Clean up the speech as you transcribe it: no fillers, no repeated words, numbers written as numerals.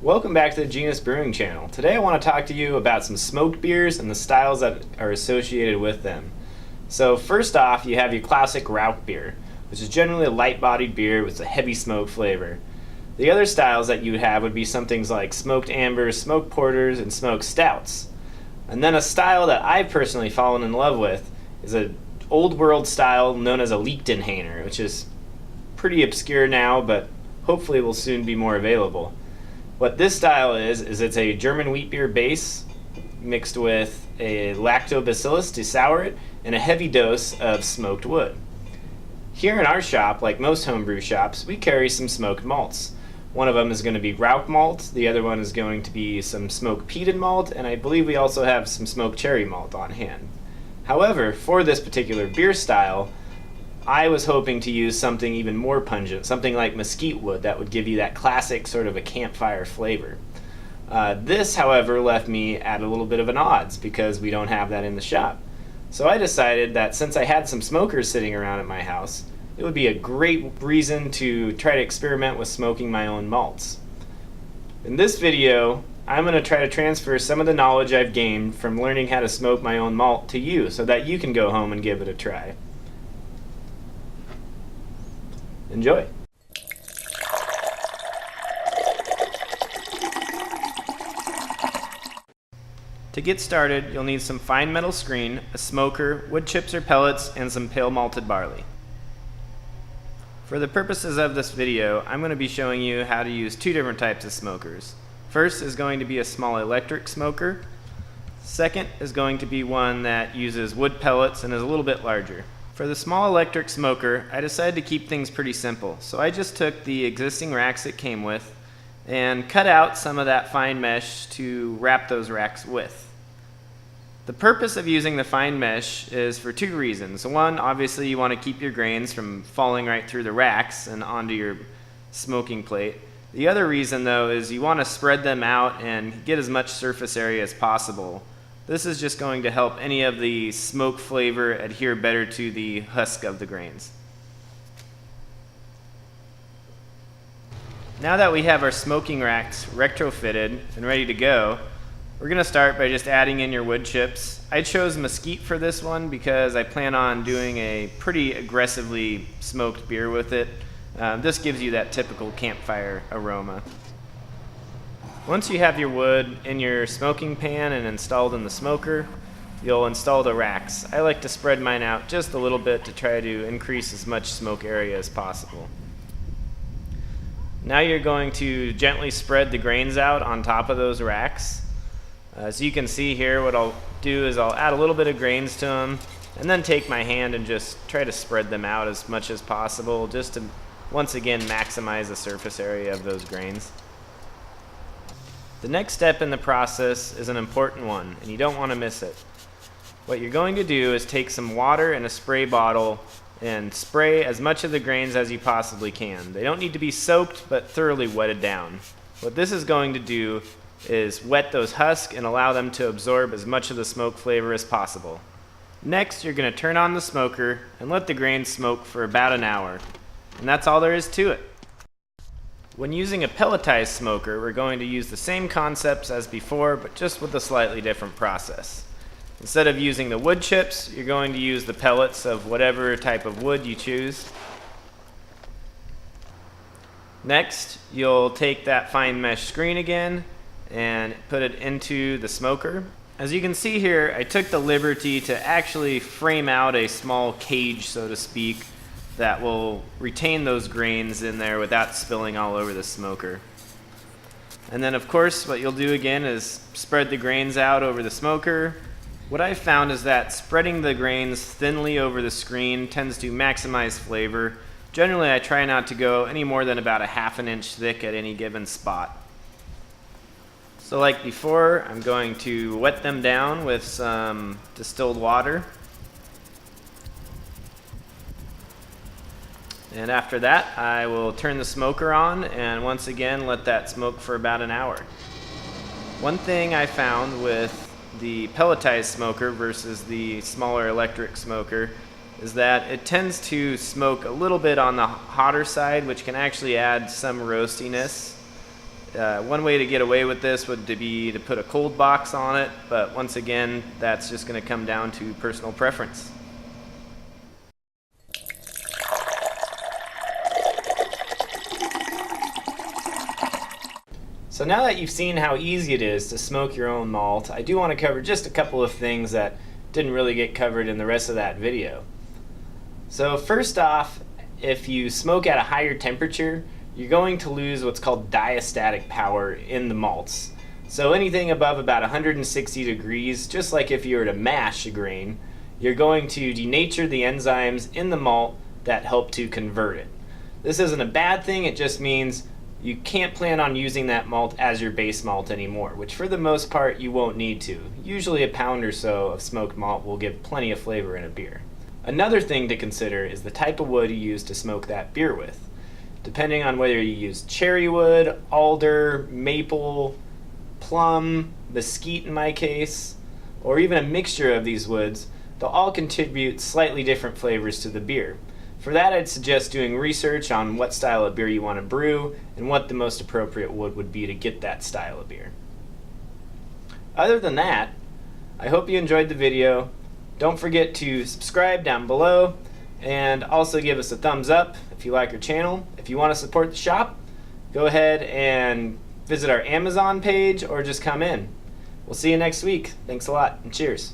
Welcome back to the Genus Brewing channel. Today I want to talk to you about some smoked beers and the styles that are associated with them. So first off, you have your classic Rauch beer, which is generally a light-bodied beer with a heavy smoke flavor. The other styles that you would have would be some things like smoked ambers, smoked porters, and smoked stouts. And then a style that I've personally fallen in love with is an old world style known as a Lichtenhainer, which is pretty obscure now, but hopefully will soon be more available. What this style is it's a German wheat beer base mixed with a lactobacillus to sour it and a heavy dose of smoked wood. Here in our shop, like most homebrew shops, we carry some smoked malts. One of them is going to be Rauch malt, the other one is going to be some smoked peated malt, and I believe we also have some smoked cherry malt on hand. However, for this particular beer style, I was hoping to use something even more pungent, something like mesquite wood that would give you that classic sort of a campfire flavor. This, however, left me at a little bit of an odds because we don't have that in the shop. So I decided that since I had some smokers sitting around at my house, it would be a great reason to try to experiment with smoking my own malts. In this video, I'm going to try to transfer some of the knowledge I've gained from learning how to smoke my own malt to you so that you can go home and give it a try. Enjoy! To get started, you'll need some fine metal screen, a smoker, wood chips or pellets, and some pale malted barley. For the purposes of this video, I'm going to be showing you how to use two different types of smokers. First is going to be a small electric smoker. Second is going to be one that uses wood pellets and is a little bit larger. For the small electric smoker, I decided to keep things pretty simple. So I just took the existing racks it came with and cut out some of that fine mesh to wrap those racks with. The purpose of using the fine mesh is for two reasons. One, obviously you want to keep your grains from falling right through the racks and onto your smoking plate. The other reason though is you want to spread them out and get as much surface area as possible. This is just going to help any of the smoke flavor adhere better to the husk of the grains. Now that we have our smoking racks retrofitted and ready to go, we're going to start by just adding in your wood chips. I chose mesquite for this one because I plan on doing a pretty aggressively smoked beer with it. This gives you that typical campfire aroma. Once you have your wood in your smoking pan and installed in the smoker, you'll install the racks. I like to spread mine out just a little bit to try to increase as much smoke area as possible. Now you're going to gently spread the grains out on top of those racks. As you can see here, what I'll do is I'll add a little bit of grains to them and then take my hand and just try to spread them out as much as possible just to once again maximize the surface area of those grains. The next step in the process is an important one, and you don't want to miss it. What you're going to do is take some water in a spray bottle and spray as much of the grains as you possibly can. They don't need to be soaked, but thoroughly wetted down. What this is going to do is wet those husks and allow them to absorb as much of the smoke flavor as possible. Next, you're going to turn on the smoker and let the grains smoke for about an hour. And that's all there is to it. When using a pelletized smoker, we're going to use the same concepts as before, but just with a slightly different process. Instead of using the wood chips, you're going to use the pellets of whatever type of wood you choose. Next, you'll take that fine mesh screen again and put it into the smoker. As you can see here, I took the liberty to actually frame out a small cage, so to speak, that will retain those grains in there without spilling all over the smoker. And then of course what you'll do again is spread the grains out over the smoker. What I've found is that spreading the grains thinly over the screen tends to maximize flavor. Generally I try not to go any more than about a ½ an inch thick at any given spot. So like before, I'm going to wet them down with some distilled water. And after that, I will turn the smoker on and once again let that smoke for about an hour. One thing I found with the pelletized smoker versus the smaller electric smoker is that it tends to smoke a little bit on the hotter side, which can actually add some roastiness. One way to get away with this would be to put a cold box on it, but once again, that's just going to come down to personal preference. So now that you've seen how easy it is to smoke your own malt, I do want to cover just a couple of things that didn't really get covered in the rest of that video. So first off, if you smoke at a higher temperature, you're going to lose what's called diastatic power in the malts. So anything above about 160 degrees, just like if you were to mash a grain, you're going to denature the enzymes in the malt that help to convert it. This isn't a bad thing, it just means you can't plan on using that malt as your base malt anymore, which for the most part you won't need to. Usually a pound or so of smoked malt will give plenty of flavor in a beer. Another thing to consider is the type of wood you use to smoke that beer with. Depending on whether you use cherry wood, alder, maple, plum, mesquite in my case, or even a mixture of these woods, they'll all contribute slightly different flavors to the beer. For that, I'd suggest doing research on what style of beer you want to brew and what the most appropriate wood would be to get that style of beer. Other than that, I hope you enjoyed the video. Don't forget to subscribe down below and also give us a thumbs up if you like our channel. If you want to support the shop, go ahead and visit our Amazon page or just come in. We'll see you next week. Thanks a lot and cheers.